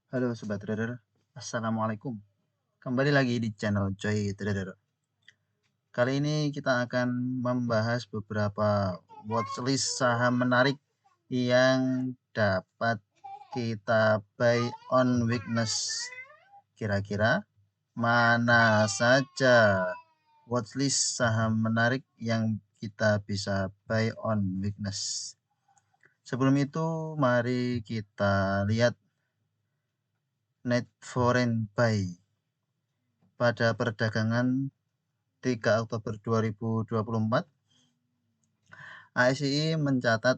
Halo Sobat Trader, Assalamualaikum. Kembali lagi di channel Joy Trader. Kali ini kita akan membahas beberapa watchlist saham menarik yang dapat kita buy on weakness. Kira-kira mana saja watchlist saham menarik yang kita bisa buy on weakness? Sebelum itu, mari kita lihat net foreign buy pada perdagangan 3 Oktober 2024, ASI mencatat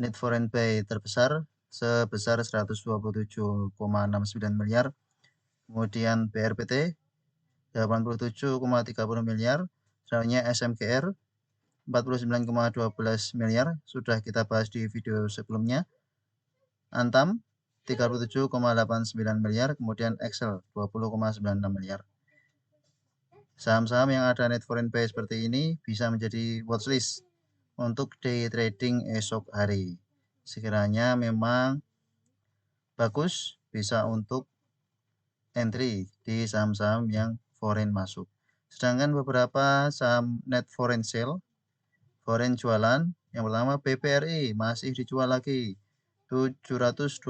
net foreign buy terbesar sebesar 127,69 miliar, kemudian BRPT 87,30 miliar, selanjutnya SMGR 49,12 miliar, sudah kita bahas di video sebelumnya, Antam 37,89 miliar, kemudian Excel 20,96 miliar. Saham-saham yang ada net foreign buy seperti ini bisa menjadi watchlist untuk day trading esok hari. Sekiranya memang bagus, bisa untuk entry di saham-saham yang foreign masuk. Sedangkan beberapa saham net foreign sale, foreign jualan, yang pertama BPRI masih dijual lagi 728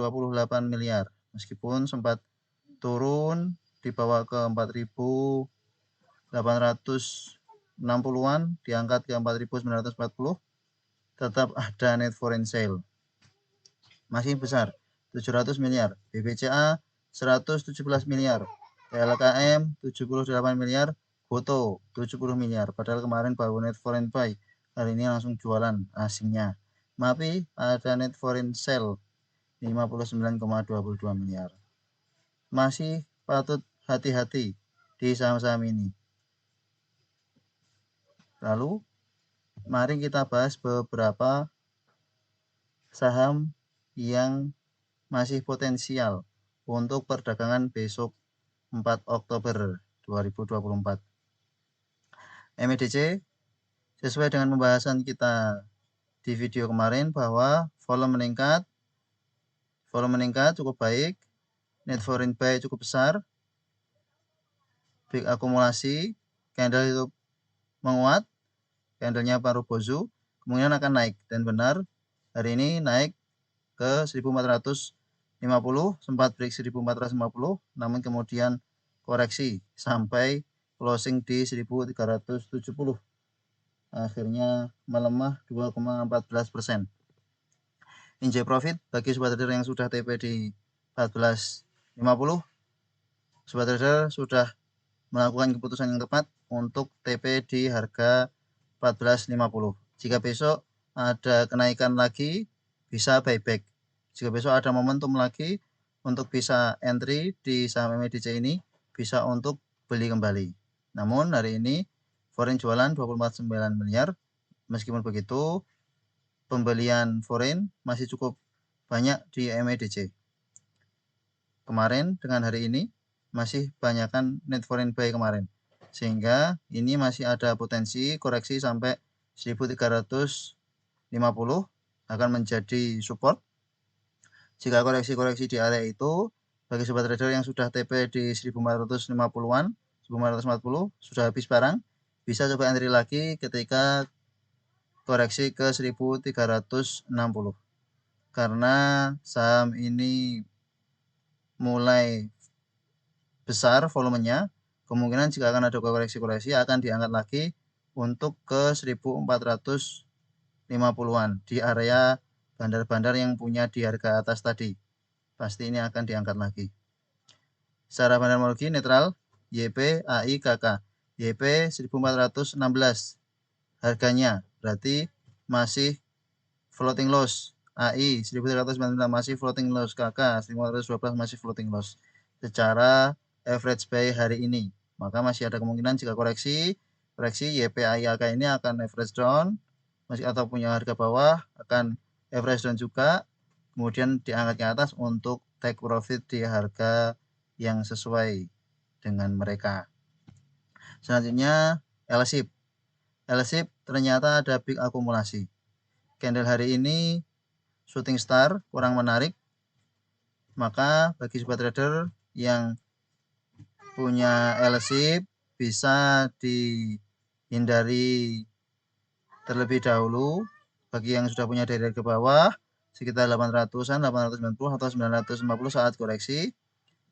miliar. Meskipun sempat turun dibawa ke 4.860-an, diangkat ke 4.940, tetap ada net foreign sale. Masih besar, 700 miliar. BBCA 117 miliar. PLKM 78 miliar. Goto 70 miliar. Padahal kemarin baru net foreign buy. Hari ini langsung jualan asingnya. MAPI ada net foreign sale 59,22 miliar. Masih patut hati-hati di saham-saham ini. Lalu, mari kita bahas beberapa saham yang masih potensial untuk perdagangan besok 4 Oktober 2024. MEDC sesuai dengan pembahasan kita di video kemarin bahwa volume meningkat cukup baik, net foreign buy cukup besar, big akumulasi, candle itu menguat, candlenya baru bozu, kemungkinan akan naik, dan benar hari ini naik ke 1450, sempat break 1450, namun kemudian koreksi sampai closing di 1370, akhirnya melemah 2,14%. Injek profit bagi sobat trader yang sudah TP di 1450, sobat trader sudah melakukan keputusan yang tepat untuk TP di harga 1450. Jika besok ada kenaikan lagi, bisa buyback. Jika besok ada momentum lagi untuk bisa entry di saham MEDC ini, bisa untuk beli kembali. Namun hari ini foreign jualan 24,9 miliar. Meskipun begitu, pembelian foreign masih cukup banyak di MEDC. Kemarin dengan hari ini masih banyakkan net foreign buy kemarin. Sehingga ini masih ada potensi koreksi sampai 1350 akan menjadi support. Jika koreksi-koreksi di area itu, bagi sobat trader yang sudah TP di 1450-an, 1440 sudah habis barang, bisa coba entry lagi ketika koreksi ke 1360. Karena saham ini mulai besar volumenya, kemungkinan jika akan ada koreksi-koreksi akan diangkat lagi untuk ke 1450-an di area bandar-bandar yang punya di harga atas tadi. Pasti ini akan diangkat lagi. Secara bandar netral, YP, AI, KK. YP 1416 harganya, berarti masih floating loss. AI 1399 masih floating loss, KK 1512 masih floating loss. Secara average buy hari ini, maka masih ada kemungkinan jika koreksi YPI AK ini akan average down, masih atau punya harga bawah akan average down juga, kemudian diangkat ke atas untuk take profit di harga yang sesuai dengan mereka. Selanjutnya LSIP. LSIP ternyata ada big akumulasi. Candle hari ini shooting star kurang menarik, Maka bagi sobat trader yang punya L-ship bisa dihindari terlebih dahulu. Bagi yang sudah punya dari ke bawah sekitar 800-an, 890 atau 950 saat koreksi,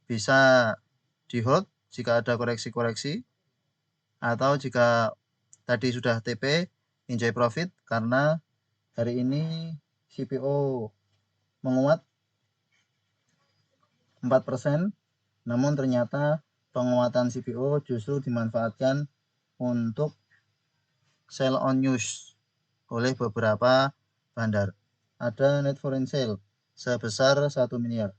bisa di hold jika ada koreksi-koreksi, atau jika tadi sudah TP enjoy profit karena hari ini CPO menguat 4%, namun ternyata penguatan CPO justru dimanfaatkan untuk sell on news oleh beberapa bandar. Ada net foreign sale sebesar 1 miliar.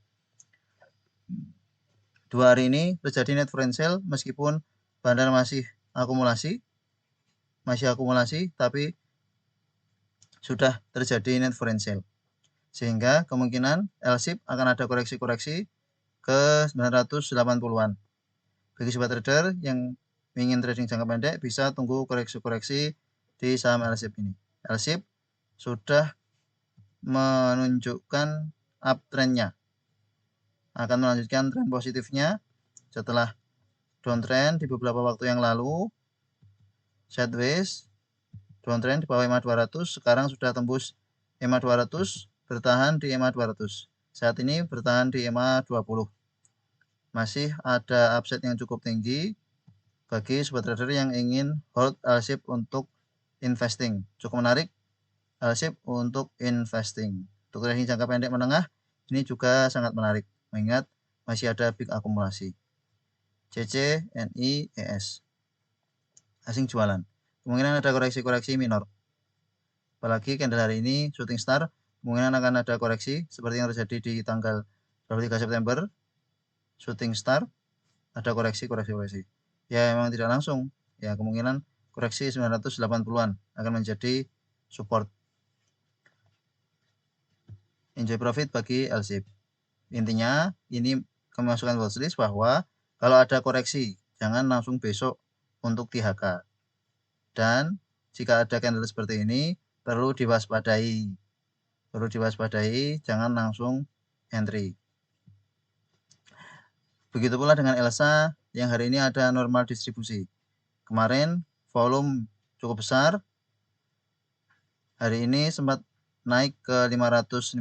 2 hari ini terjadi net foreign sale meskipun bandar masih akumulasi, tapi sudah terjadi net foreign sale. Sehingga kemungkinan L-ship akan ada koreksi-koreksi ke 980-an. Bagi sobat trader yang ingin trading jangka pendek bisa tunggu koreksi-koreksi di saham L-ship ini. L-ship sudah menunjukkan uptrendnya, akan melanjutkan tren positifnya setelah downtrend di beberapa waktu yang lalu, sideways downtrend di bawah EMA 200, sekarang sudah tembus EMA 200, bertahan di EMA 200. Saat ini bertahan di EMA 20. Masih ada upside yang cukup tinggi bagi sobat trader yang ingin hold L-ship untuk investing. Cukup menarik L-ship untuk investing. Untuk trading jangka pendek menengah ini juga sangat menarik, mengingat masih ada big akumulasi. CC, NI, ES. Asing jualan. Kemungkinan ada koreksi-koreksi minor. Apalagi candle hari ini shooting star, kemungkinan akan ada koreksi seperti yang terjadi di tanggal 23 September. Shooting star, ada koreksi. Ya memang tidak langsung. Ya kemungkinan koreksi 980-an akan menjadi support. Enjoy profit bagi L-ship. Intinya ini kemasukan watchlist bahwa kalau ada koreksi jangan langsung besok untuk THK. Dan jika ada candle seperti ini perlu diwaspadai. Jangan langsung entry. Begitu pula dengan Elsa yang hari ini ada normal distribusi. Kemarin volume cukup besar. Hari ini sempat naik ke 515,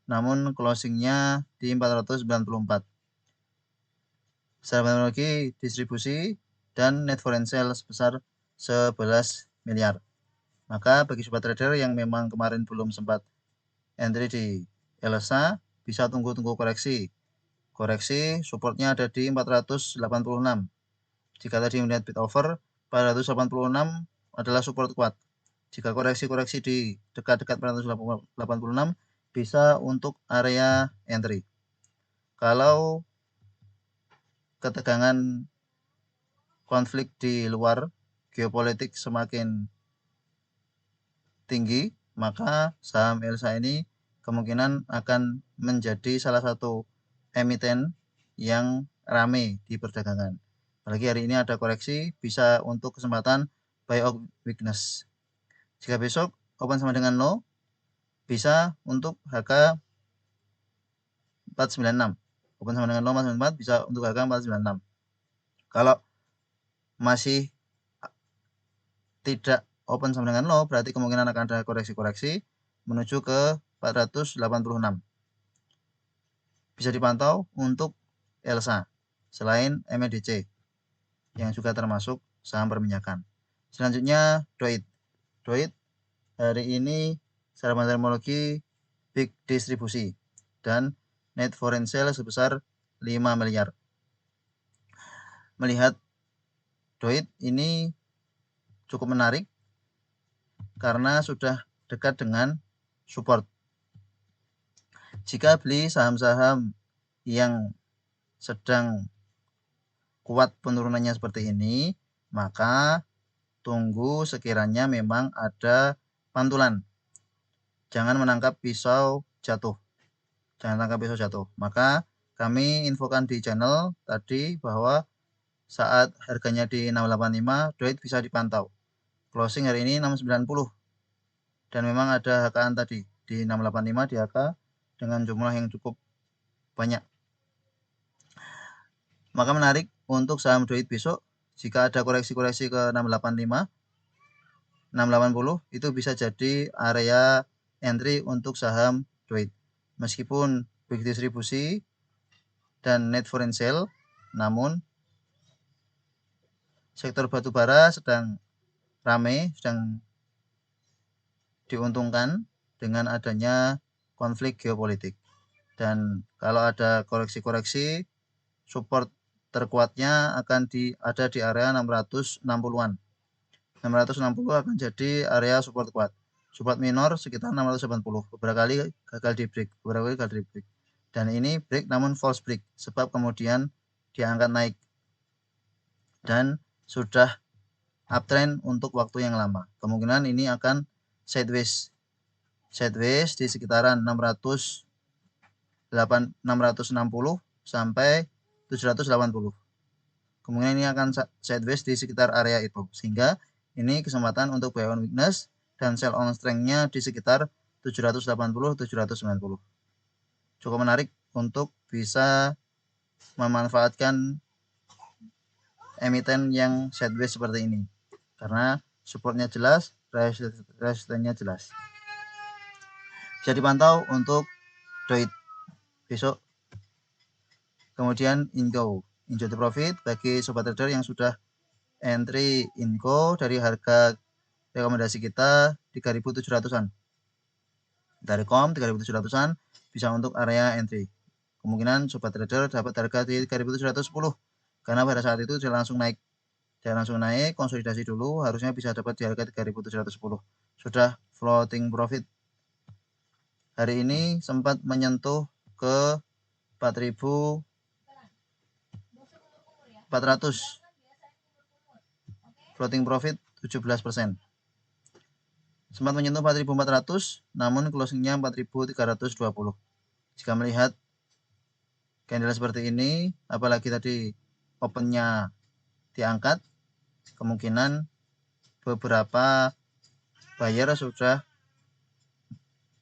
namun closingnya di 494. Secara teknologi distribusi dan net foreign sale sebesar 11 miliar. Maka bagi sobat trader yang memang kemarin belum sempat entry di Elsa, bisa tunggu koreksi. Koreksi supportnya ada di 486. Jika tadi melihat bid over, 486 adalah support kuat. Jika koreksi di dekat-dekat 486 bisa untuk area entry. Kalau ketegangan konflik di luar geopolitik semakin tinggi, maka saham Elsa ini kemungkinan akan menjadi salah satu emiten yang rame di perdagangan. Apalagi hari ini ada koreksi, bisa untuk kesempatan buy out weakness. Jika besok open sama dengan low, bisa untuk HK 496. Open sama dengan low 494, bisa untuk HK 496. Kalau masih tidak open sama dengan low, berarti kemungkinan akan ada koreksi-koreksi menuju ke 486. Bisa dipantau untuk Elsa selain MEDC yang juga termasuk saham perminyakan. Selanjutnya Doit hari ini secara terminologi big distribusi dan net foreign sale sebesar 5 miliar. Melihat Doit ini cukup menarik karena sudah dekat dengan support. Jika beli saham-saham yang sedang kuat penurunannya seperti ini, maka tunggu sekiranya memang ada pantulan. Jangan menangkap pisau jatuh. Maka kami infokan di channel tadi bahwa saat harganya di 685, Doit bisa dipantau. Closing hari ini 690. Dan memang ada HK-an tadi di 685 di HK dengan jumlah yang cukup banyak. Maka menarik untuk saham Doit besok jika ada koreksi-koreksi ke 685, 680 itu bisa jadi area entry untuk saham Doit. Meskipun big distribusi dan net foreign sale, namun sektor batubara sedang ramai, sedang diuntungkan dengan adanya konflik geopolitik. Dan kalau ada koreksi-koreksi, support terkuatnya akan ada di area 660-an. 660 akan jadi area support kuat. Support minor sekitar 680. Beberapa kali gagal di break, Dan ini break namun false break, sebab kemudian diangkat naik dan sudah uptrend untuk waktu yang lama. Kemungkinan ini akan sideways di sekitaran 660 sampai 780. Kemungkinan ini akan sideways di sekitar area itu, sehingga ini kesempatan untuk buy on weakness dan sell on strength-nya di sekitar 780-790. Cukup menarik untuk bisa memanfaatkan emiten yang sideways seperti ini, karena supportnya jelas, resistennya jelas. Bisa dipantau untuk Doit besok. Kemudian Inco to profit bagi sobat trader yang sudah entry Inco dari harga rekomendasi kita 3.700-an. Dari 3.700-an bisa untuk area entry. Kemungkinan sobat trader dapat harga di 3.710 karena pada saat itu dia langsung naik. Konsolidasi dulu, harusnya bisa dapat di harga 3.710. Sudah floating profit. Hari ini sempat menyentuh ke 4.400. Floating profit 17%. Sempat menyentuh 4.400, namun closingnya 4.320. Jika melihat candle seperti ini, apalagi tadi opennya diangkat, kemungkinan beberapa buyer sudah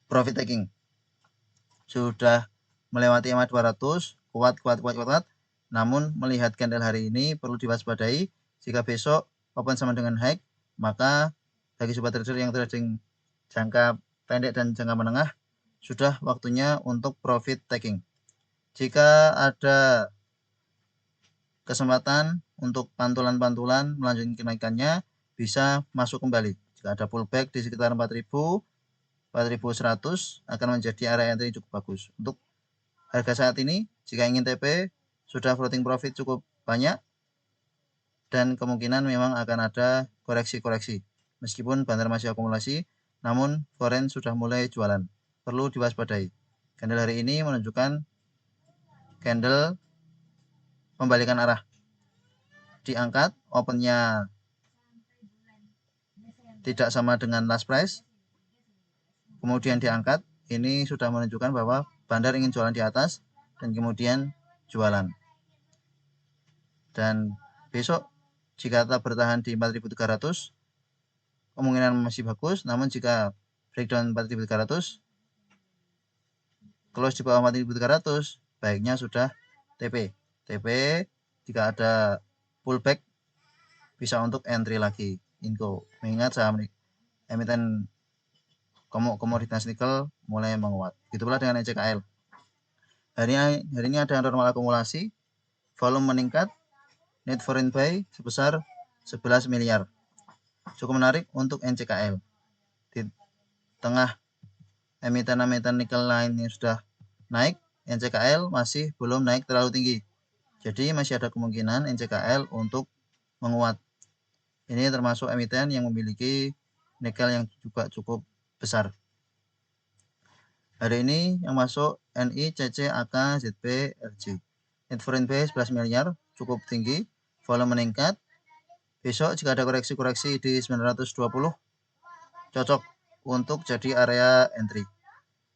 profit taking, sudah melewati EMA 200, kuat. Namun melihat candle hari ini perlu diwaspadai. Jika besok open sama dengan high, maka bagi sobat trader yang trading jangka pendek dan jangka menengah, sudah waktunya untuk profit taking. Jika ada kesempatan untuk pantulan-pantulan melanjutkan kenaikannya, bisa masuk kembali. Jika ada pullback di sekitar 4.000, 4.100 akan menjadi area entry cukup bagus. Untuk harga saat ini, jika ingin TP, sudah floating profit cukup banyak, dan kemungkinan memang akan ada koreksi-koreksi. Meskipun bandar masih akumulasi, namun foreign sudah mulai jualan. Perlu diwaspadai. Candle hari ini menunjukkan candle membalikan arah. Diangkat, opennya tidak sama dengan last price. Kemudian diangkat, ini sudah menunjukkan bahwa bandar ingin jualan di atas dan kemudian jualan. Dan besok jika tetap bertahan di 4.300, kemungkinan masih bagus. Namun jika breakdown 4.300, close di bawah 4.300, baiknya sudah TP. Jika ada pullback bisa untuk entry lagi Inco. Mengingat saham emiten komoditas nikel mulai menguat. Itulah dengan NCKL. Hari ini ada normal akumulasi, volume meningkat, net foreign buy sebesar 11 miliar. Cukup menarik untuk NCKL. Di tengah emiten-emiten nikel lain yang sudah naik, NCKL masih belum naik terlalu tinggi. Jadi masih ada kemungkinan NCKL untuk menguat. Ini termasuk emiten yang memiliki nikel yang juga cukup besar. Hari ini yang masuk NI, CC, AK, ZP, RJ. Net foreign buy 11 miliar, cukup tinggi, volume meningkat. Besok jika ada koreksi-koreksi di 920, cocok untuk jadi area entry.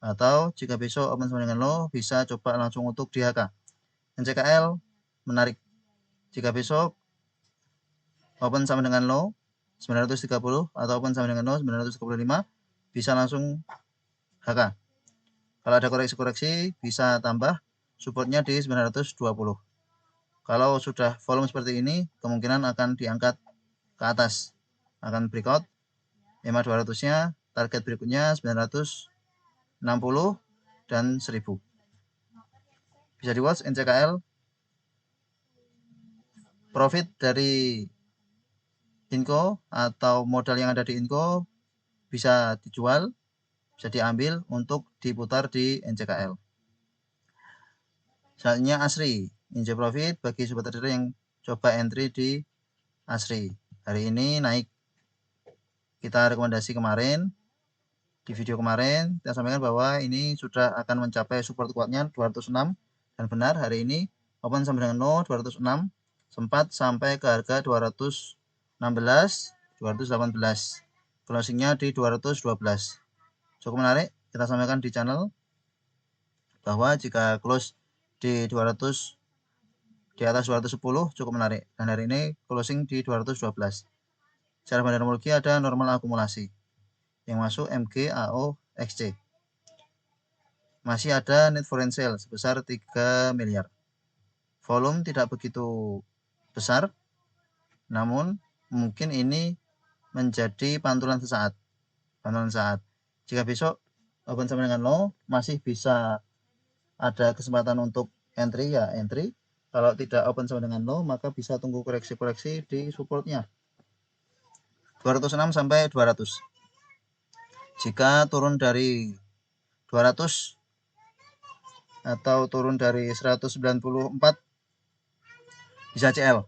Atau jika besok open sama dengan low, bisa coba langsung untuk DHK. NCKL menarik. Jika besok open sama dengan low 930 atau open sama dengan low 935, bisa langsung HK. Kalau ada koreksi-koreksi bisa tambah supportnya di 920. Kalau sudah volume seperti ini, kemungkinan akan diangkat ke atas, akan breakout. EMA 200-nya, target berikutnya 960 dan 1000. Bisa di watch NCKL. Profit dari Inco atau modal yang ada di Inco bisa dijual, bisa diambil untuk diputar di NCKL. Selanjutnya ASRI, Injek profit bagi sobat trader yang coba entry di ASRI. Hari ini naik. Kita rekomendasi kemarin, di video kemarin kita sampaikan bahwa ini sudah akan mencapai support kuatnya 206, dan benar hari ini open sampai dengan 206, sempat sampai ke harga 216, 218, closingnya di 212. Cukup menarik, kita sampaikan di channel bahwa jika close di 200, di atas 210 cukup menarik, dan hari ini closing di 212. Secara bandarmologi ada normal akumulasi yang masuk MG, AO, XC. Masih ada net foreign sale sebesar 3 miliar. Volume tidak begitu besar, namun mungkin ini menjadi pantulan sesaat. Jika besok open sampai dengan low, masih bisa ada kesempatan untuk entry, ya entry. Kalau tidak open sampai dengan low, maka bisa tunggu koreksi-koreksi di supportnya 206 sampai 200. Jika turun dari 200 atau turun dari 194, bisa CL.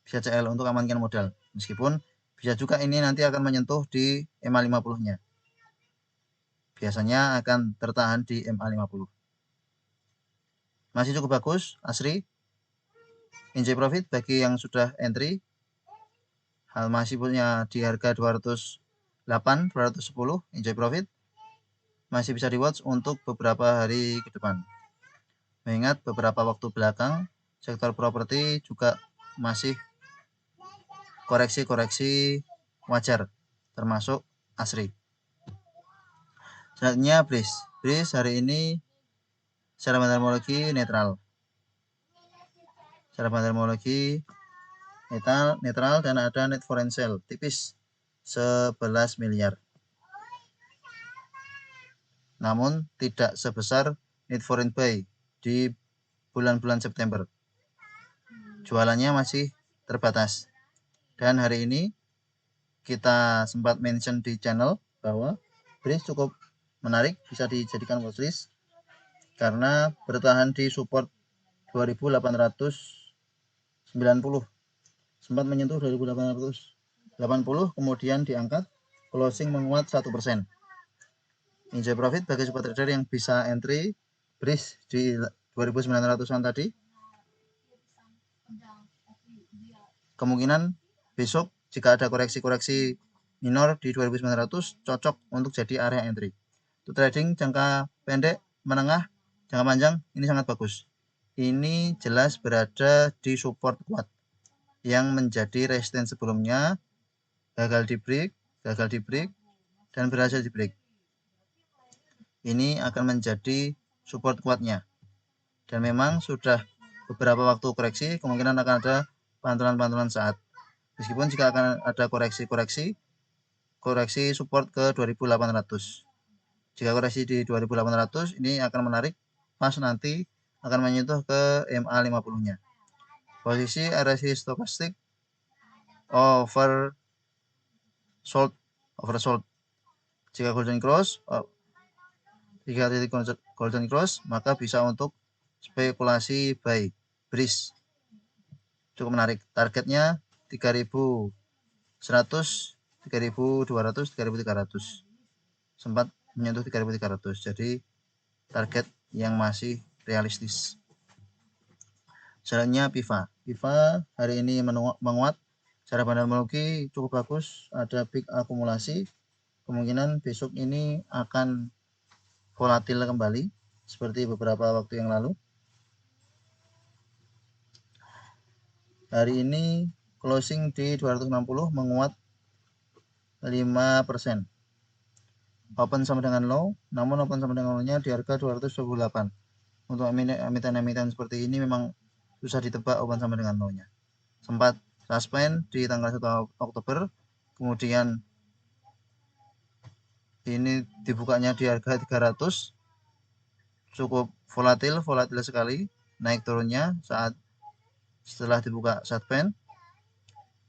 Bisa CL untuk amankan modal. Meskipun bisa juga ini nanti akan menyentuh di EMA 50-nya. Biasanya akan tertahan di EMA 50. Masih cukup bagus, ASRI. Enjoy profit bagi yang sudah entry. Hal masih punya di harga 208, 210, enjoy profit. Masih bisa di watch untuk beberapa hari ke depan. Mengingat beberapa waktu belakang sektor properti juga masih koreksi-koreksi wajar, termasuk ASRI. Selanjutnya BRIS. BRIS hari ini secara bandarmologi netral. Secara bandarmologi netral dan ada net foreign sale tipis 11 miliar. Namun tidak sebesar net foreign buy di bulan-bulan September. Jualannya masih terbatas. Dan hari ini kita sempat mention di channel bahwa BRIS cukup menarik, bisa dijadikan watchlist karena bertahan di support 2890, sempat menyentuh 2880, kemudian diangkat, closing menguat 1%. Enjoy profit bagi sobat trader yang bisa entry BRIS di 2900-an tadi. Kemungkinan besok jika ada koreksi-koreksi minor di 2900 cocok untuk jadi area entry. Untuk trading jangka pendek, menengah, jangka panjang ini sangat bagus. Ini jelas berada di support kuat yang menjadi resistance sebelumnya, gagal di break, dan berhasil di break. Ini akan menjadi support kuatnya. Dan memang sudah beberapa waktu koreksi, kemungkinan akan ada pantulan-pantulan saat. Meskipun jika akan ada koreksi support ke 2800. Jika koreksi di 2800, ini akan menarik pas nanti akan menyentuh ke MA 50-nya. Posisi RSI stokastik oversold. Jika golden cross, maka bisa untuk spekulasi buy BRIS. Cukup menarik. Targetnya 3100, 3200, 3300. Sempat menyentuh 3300. Jadi target yang masih realistis. Selanjutnya PIVA. PIVA hari ini menguat. Secara bandarmologi cukup bagus, ada peak akumulasi. Kemungkinan besok ini akan volatil kembali seperti beberapa waktu yang lalu. Hari ini closing di 260 menguat 5%. Open sama dengan low, namun open sama dengan low-nya di harga 228. Untuk emiten-emiten seperti ini memang susah ditebak open sama dengan low-nya. Sempat suspend di tanggal 1 Oktober, kemudian ini dibukanya di harga 300, cukup volatil sekali naik turunnya saat setelah dibuka suspend.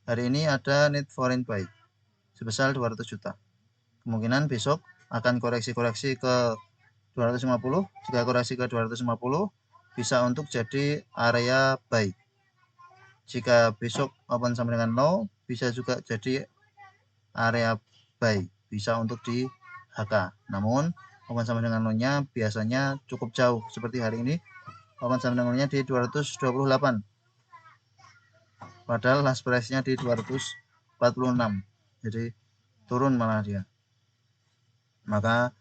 Hari ini ada net foreign buy sebesar 200 juta. Kemungkinan besok akan koreksi-koreksi ke 250. Jika koreksi ke 250 bisa untuk jadi area buy. Jika besok open sama dengan low, bisa juga jadi area buy, bisa untuk di HK. Namun open sama dengan low-nya biasanya cukup jauh, seperti hari ini open sama dengan low-nya di 228. Padahal last price-nya di 246. Jadi turun malah dia. Maka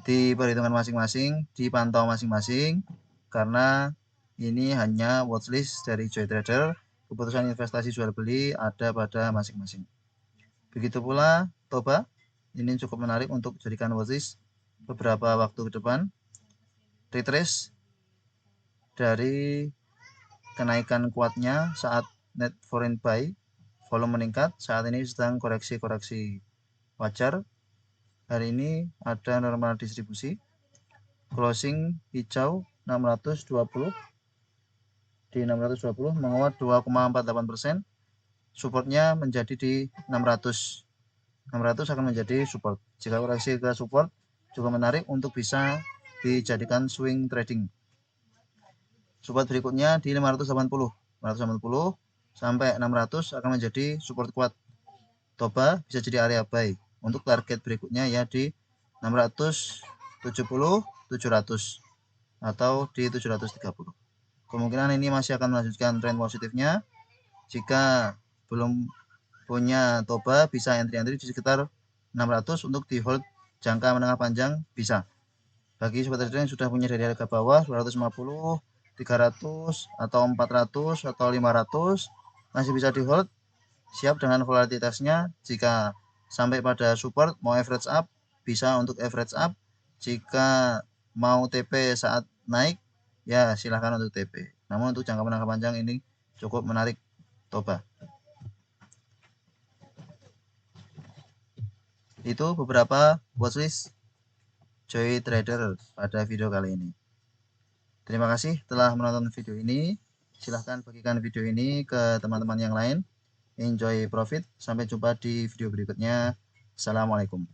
diperhitungkan masing-masing, dipantau masing-masing, karena ini hanya watchlist dari Joy Trader. Keputusan investasi jual beli ada pada masing-masing. Begitu pula Toba, ini cukup menarik untuk jadikan watchlist beberapa waktu ke depan. Retrace dari kenaikan kuatnya saat net foreign buy, volume meningkat, saat ini sedang koreksi-koreksi wajar. Hari ini ada normal distribusi, closing hijau 620, di 620 menguat 2,48%, supportnya menjadi di 600 akan menjadi support. Jika koreksi ke support juga menarik untuk bisa dijadikan swing trading. Support berikutnya di 580 sampai 600 akan menjadi support kuat. Toba bisa jadi area buy. Untuk target berikutnya ya di 670, 700 atau di 730. Kemungkinan ini masih akan melanjutkan tren positifnya. Jika belum punya Toba, bisa entry-entry di sekitar 600 untuk di hold jangka menengah panjang bisa. Bagi sobat trader yang sudah punya dari harga bawah 250, 300 atau 400 atau 500 masih bisa di hold, siap dengan volatilitasnya. Jika sampai pada support mau average up, bisa untuk average up. Jika mau TP saat naik, ya silahkan untuk TP. Namun untuk jangka menengah panjang ini cukup menarik Toba. Itu beberapa watchlist Joy Trader pada video kali ini. Terima kasih telah menonton video ini. Silahkan bagikan video ini ke teman-teman yang lain. Enjoy profit. Sampai jumpa di video berikutnya. Assalamualaikum.